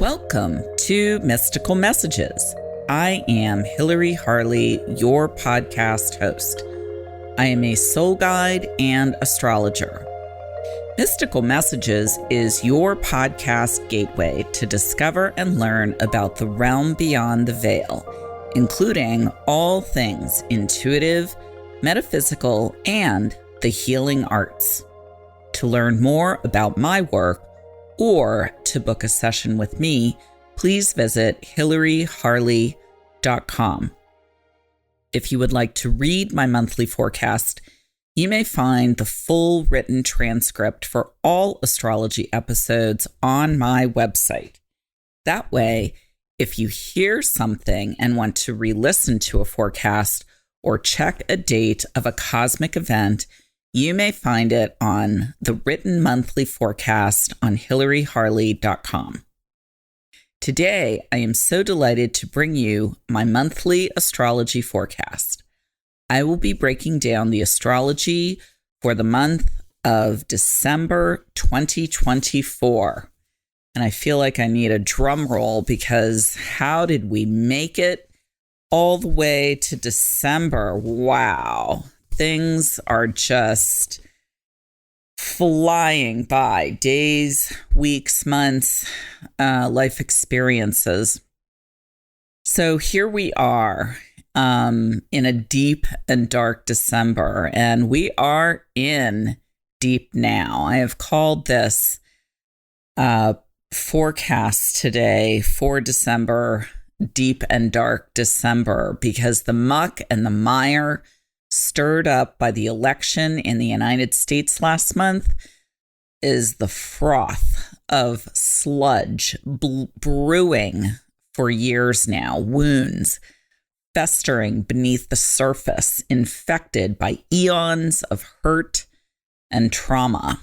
Welcome to Mystical Messages. I am Hilary Harley, your podcast host. I am a soul guide and astrologer. Mystical Messages is your podcast gateway to discover and learn about the realm beyond the veil, including all things intuitive, metaphysical, and the healing arts. To learn more about my work or to book a session with me, please visit hilaryharley.com. If you would like to read my monthly forecast, you may find the full written transcript for all astrology episodes on my website. That way, if you hear something and want to re-listen to a forecast or check a date of a cosmic event, you may find it on the written monthly forecast on hilaryharley.com. Today, I am so delighted to bring you my monthly astrology forecast. I will be breaking down the astrology for the month of December 2024. And I feel like I need a drum roll because how did we make it all the way to December? Wow. Things are just flying by. Days, weeks, months, life experiences. So here we are in a deep and dark December, and we are in deep now. I have called this forecast today for December, deep and dark December, because the muck and the mire stirred up by the election in the United States last month is the froth of sludge brewing for years now, wounds festering beneath the surface, infected by eons of hurt and trauma.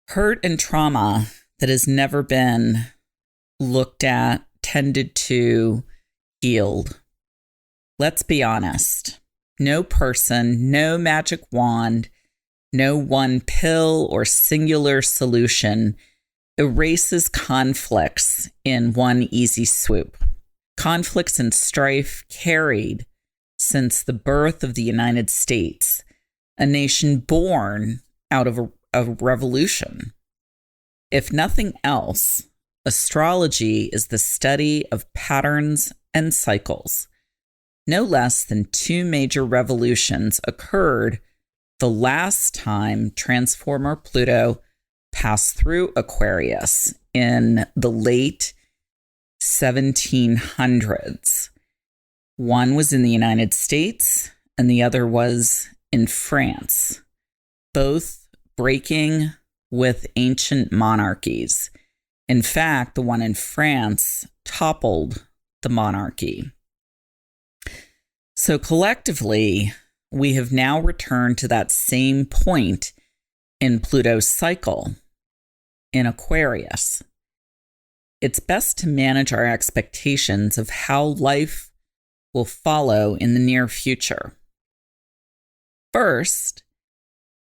Hurt and trauma that has never been looked at, tended to, healed. Let's be honest, no person, no magic wand, no one pill or singular solution erases conflicts in one easy swoop. Conflicts and strife carried since the birth of the United States, a nation born out of a revolution. If nothing else, astrology is the study of patterns and cycles. No less than two major revolutions occurred the last time Transformer Pluto passed through Aquarius in the late 1700s. One was in the United States and the other was in France, both breaking with ancient monarchies. In fact, the one in France toppled the monarchy. So collectively, we have now returned to that same point in Pluto's cycle in Aquarius. It's best to manage our expectations of how life will follow in the near future. First,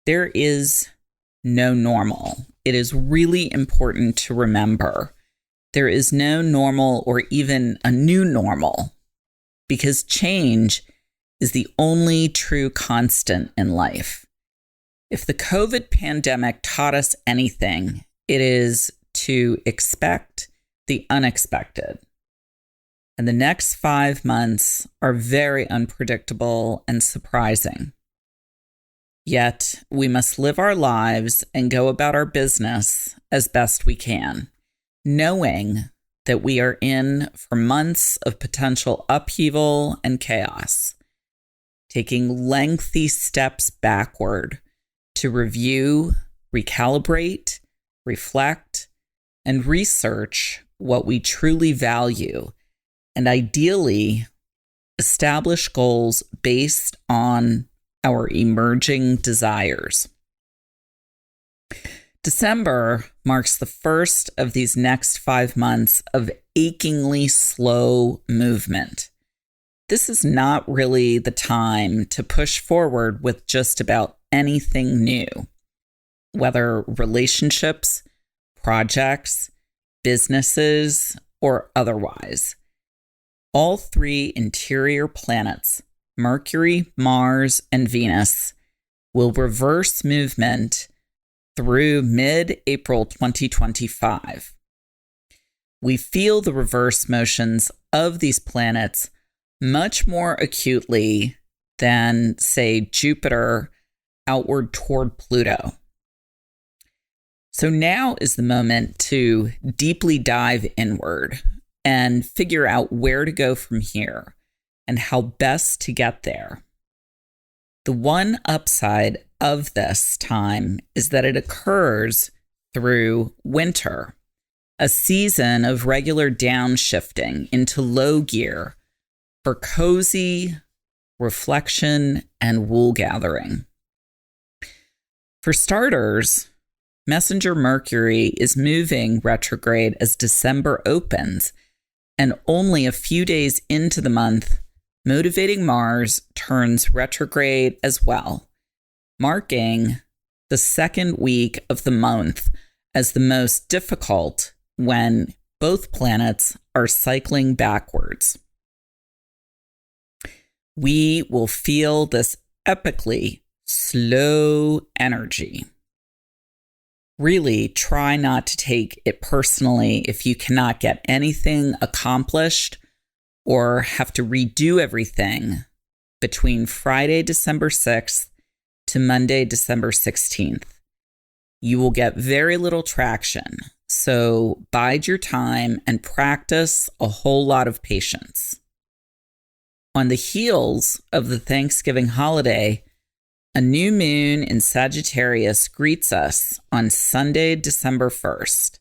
there is no normal. It is really important to remember there is no normal or even a new normal, because change is the only true constant in life. If the COVID pandemic taught us anything, it is to expect the unexpected. And the next 5 months are very unpredictable and surprising. Yet, we must live our lives and go about our business as best we can, knowing that we are in for months of potential upheaval and chaos, taking lengthy steps backward to review, recalibrate, reflect, and research what we truly value, and ideally establish goals based on our emerging desires. December marks the first of these next 5 months of achingly slow movement. This is not really the time to push forward with just about anything new, whether relationships, projects, businesses, or otherwise. All three interior planets, Mercury, Mars, and Venus, will reverse movement through mid-April 2025. We feel the reverse motions of these planets much more acutely than, say, Jupiter outward toward Pluto. So now is the moment to deeply dive inward and figure out where to go from here and how best to get there. The one upside of this time is that it occurs through winter, a season of regular downshifting into low gear for cozy reflection and wool gathering. For starters, Messenger Mercury is moving retrograde as December opens, and only a few days into the month, motivating Mars turns retrograde as well, marking the second week of the month as the most difficult when both planets are cycling backwards. We will feel this epically slow energy. Really try not to take it personally if you cannot get anything accomplished or have to redo everything between Friday, December 6th to Monday, December 16th. You will get very little traction, so bide your time and practice a whole lot of patience. On the heels of the Thanksgiving holiday, a new moon in Sagittarius greets us on Sunday, December 1st.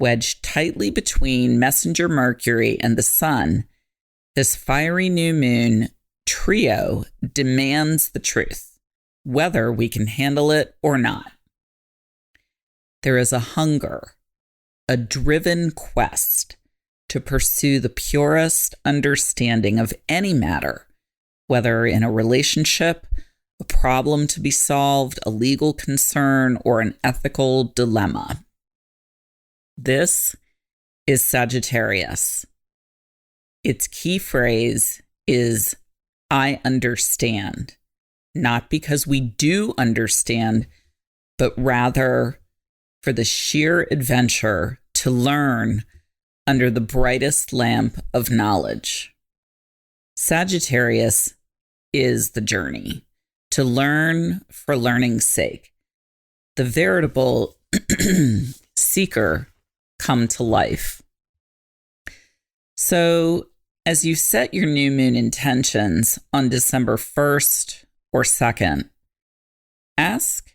Wedged tightly between Messenger Mercury and the Sun, this fiery new moon trio demands the truth, whether we can handle it or not. There is a hunger, a driven quest to pursue the purest understanding of any matter, whether in a relationship, a problem to be solved, a legal concern, or an ethical dilemma. This is Sagittarius. Its key phrase is, I understand, not because we do understand, but rather for the sheer adventure to learn under the brightest lamp of knowledge. Sagittarius is the journey. To learn for learning's sake, the veritable seeker come to life. So, as you set your new moon intentions on December 1st or 2nd, ask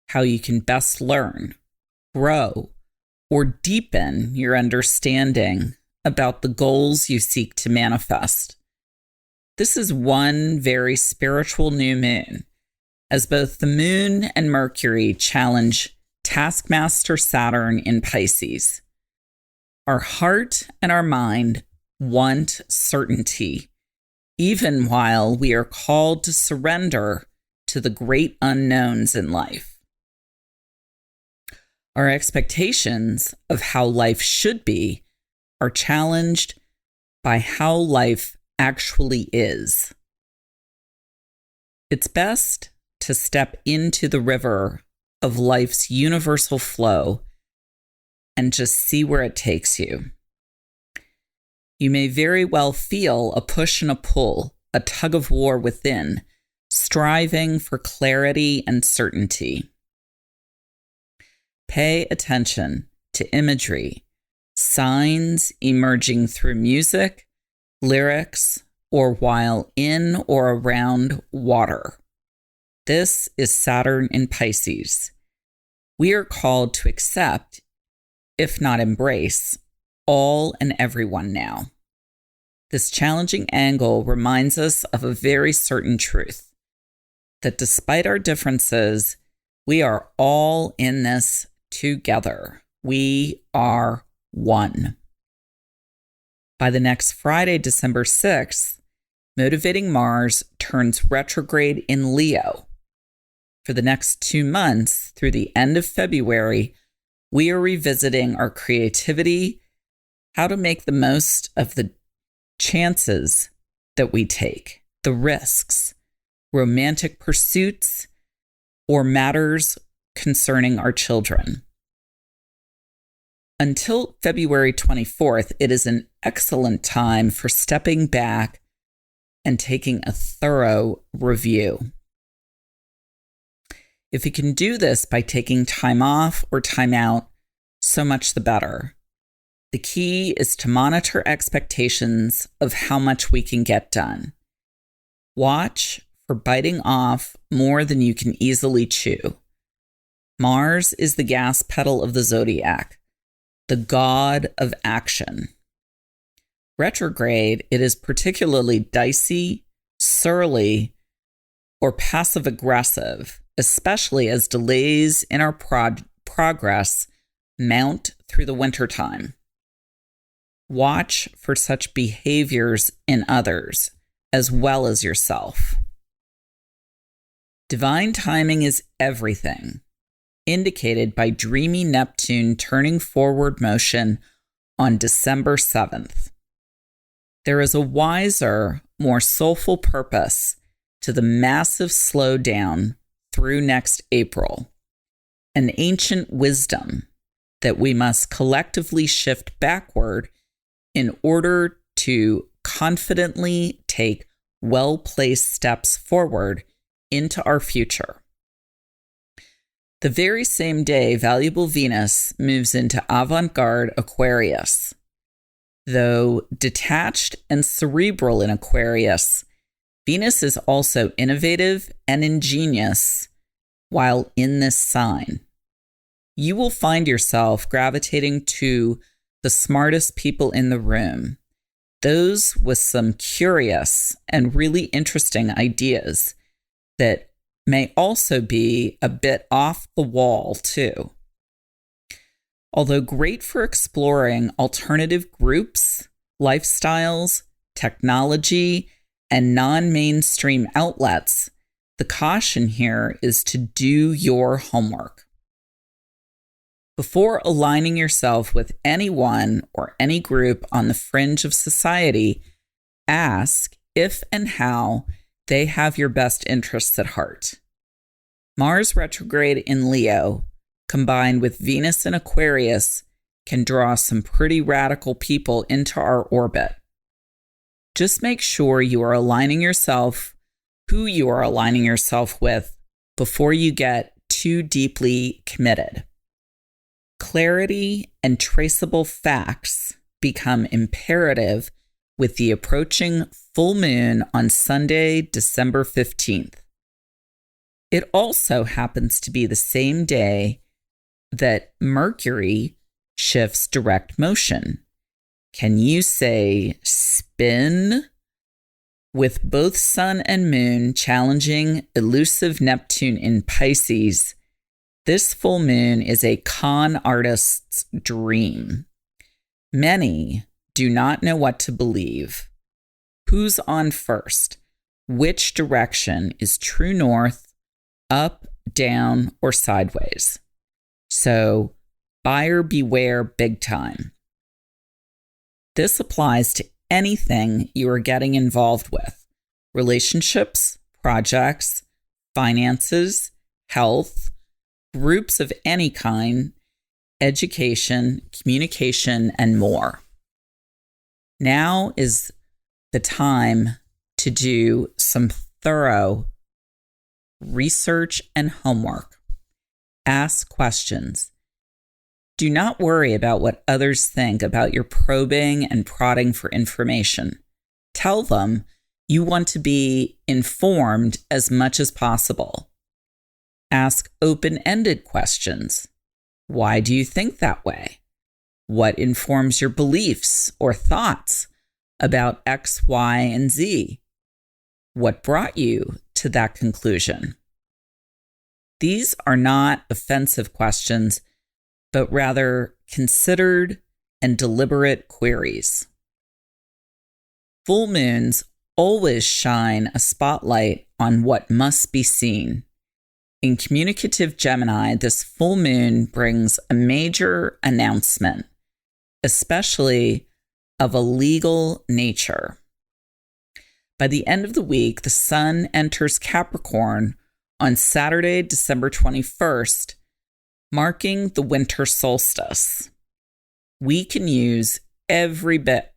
how you can best learn, grow, or deepen your understanding about the goals you seek to manifest. This is one very spiritual new moon, as both the moon and Mercury challenge taskmaster Saturn in Pisces. Our heart and our mind want certainty, even while we are called to surrender to the great unknowns in life. Our expectations of how life should be are challenged by how life actually is. It's best to step into the river of life's universal flow and just see where it takes you. You may very well feel a push and a pull, a tug of war within, striving for clarity and certainty. Pay attention to imagery, signs emerging through music, lyrics, or while in or around water. This is Saturn in Pisces. We are called to accept, if not embrace, all and everyone now. This challenging angle reminds us of a very certain truth, that despite our differences, we are all in this together. We are one. By the next Friday, December 6th, motivating Mars turns retrograde in Leo. For the next 2 months, through the end of February, We are revisiting our creativity, how to make the most of the chances that we take, the risks, romantic pursuits, or matters concerning our children. Until February 24th, it is an excellent time for stepping back and taking a thorough review. If you can do this by taking time off or time out, so much the better. The key is to monitor expectations of how much we can get done. Watch for biting off more than you can easily chew. Mars is the gas pedal of the zodiac, the god of action. Retrograde, it is particularly dicey, surly, or passive-aggressive, especially as delays in our progress mount through the wintertime. Watch for such behaviors in others, as well as yourself. Divine timing is everything, indicated by dreamy Neptune turning forward motion on December 7th. There is a wiser, more soulful purpose to the massive slowdown through next April, an ancient wisdom that we must collectively shift backward in order to confidently take well-placed steps forward into our future. The very same day, valuable Venus moves into avant-garde Aquarius. Though detached and cerebral in Aquarius, Venus is also innovative and ingenious while in this sign. You will find yourself gravitating to the smartest people in the room, those with some curious and really interesting ideas that may also be a bit off the wall too. Although great for exploring alternative groups, lifestyles, technology, and non-mainstream outlets, the caution here is to do your homework. Before aligning yourself with anyone or any group on the fringe of society, ask if and how they have your best interests at heart. Mars retrograde in Leo, combined with Venus in Aquarius, can draw some pretty radical people into our orbit. Just make sure you are aligning yourself, who you are aligning yourself with, before you get too deeply committed. Clarity and traceable facts become imperative with the approaching full moon on Sunday, December 15th. It also happens to be the same day that Mercury shifts direct motion. Can you say spin? With both Sun and Moon challenging elusive Neptune in Pisces, this full moon is a con artist's dream. Many do not know what to believe. Who's on first? Which direction is true north, up, down, or sideways? So, buyer beware big time. This applies to anything you are getting involved with: relationships, projects, finances, health, groups of any kind, education, communication, and more. Now is the time to do some thorough research and homework. Ask questions. Do not worry about what others think about your probing and prodding for information. Tell them you want to be informed as much as possible. Ask open-ended questions. Why do you think that way? What informs your beliefs or thoughts about X, Y, and Z? What brought you to that conclusion? These are not offensive questions, but rather considered and deliberate queries. Full moons always shine a spotlight on what must be seen. In communicative Gemini, this full moon brings a major announcement, especially of a legal nature. By the end of the week, the sun enters Capricorn on Saturday, December 21st, marking the winter solstice. We can use every bit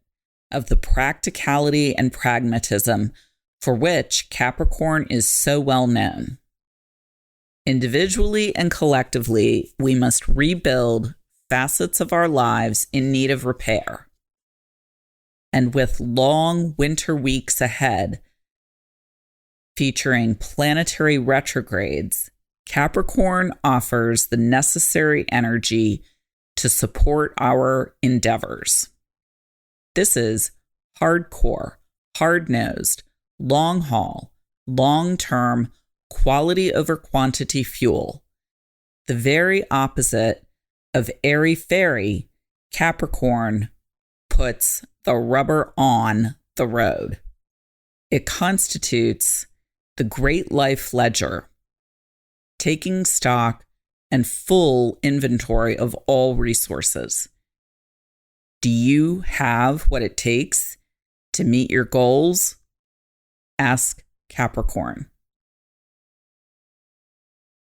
of the practicality and pragmatism for which Capricorn is so well known. Individually and collectively, we must rebuild facets of our lives in need of repair. And with long winter weeks ahead, featuring planetary retrogrades, Capricorn offers the necessary energy to support our endeavors. This is hardcore, hard-nosed, long-haul, long-term, quality over quantity fuel. The very opposite of airy-fairy, Capricorn puts the rubber on the road. It constitutes the great life ledger, taking stock and full inventory of all resources. Do you have what it takes to meet your goals? Ask Capricorn.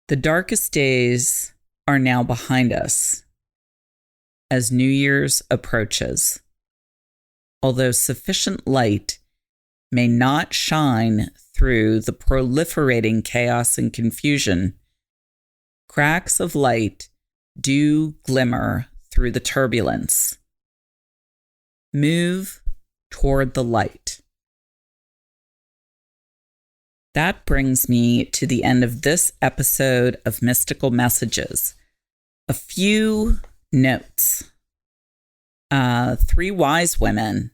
The darkest days are now behind us as New Year's approaches. Although sufficient light may not shine through the proliferating chaos and confusion, cracks of light do glimmer through the turbulence. Move toward the light. That brings me to the end of this episode of Mystical Messages. A few notes. Three Wise Women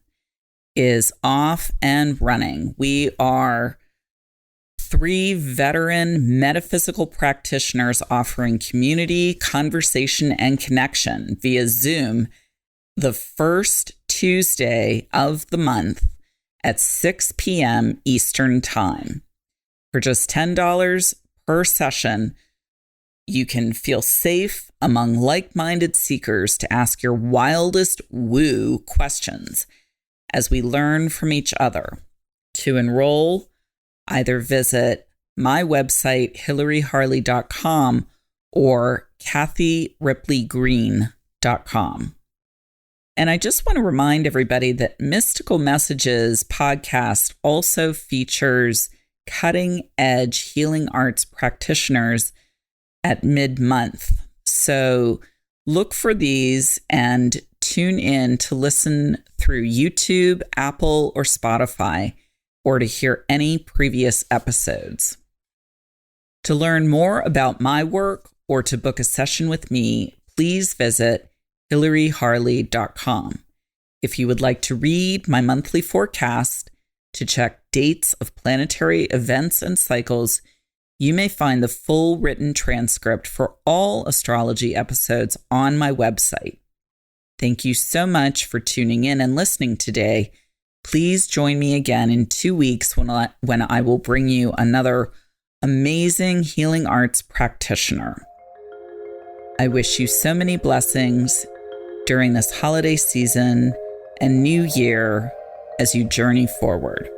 is off and running. We are three veteran metaphysical practitioners offering community, conversation, and connection via Zoom the first Tuesday of the month at 6 p.m. Eastern Time. For just $10 per session, you can feel safe among like-minded seekers to ask your wildest woo questions as we learn from each other. To enroll, either visit my website, hilaryharley.com or kathyripleygreen.com. And I just want to remind everybody that Mystical Messages podcast also features cutting-edge healing arts practitioners at mid-month. So look for these and tune in to listen through YouTube, Apple, or Spotify, or to hear any previous episodes. To learn more about my work or to book a session with me, please visit hilaryharley.com. If you would like to read my monthly forecast, to check dates of planetary events and cycles, you may find the full written transcript for all astrology episodes on my website. Thank you so much for tuning in and listening today. Please join me again in 2 weeks when I will bring you another amazing healing arts practitioner. I wish you so many blessings during this holiday season and new year as you journey forward.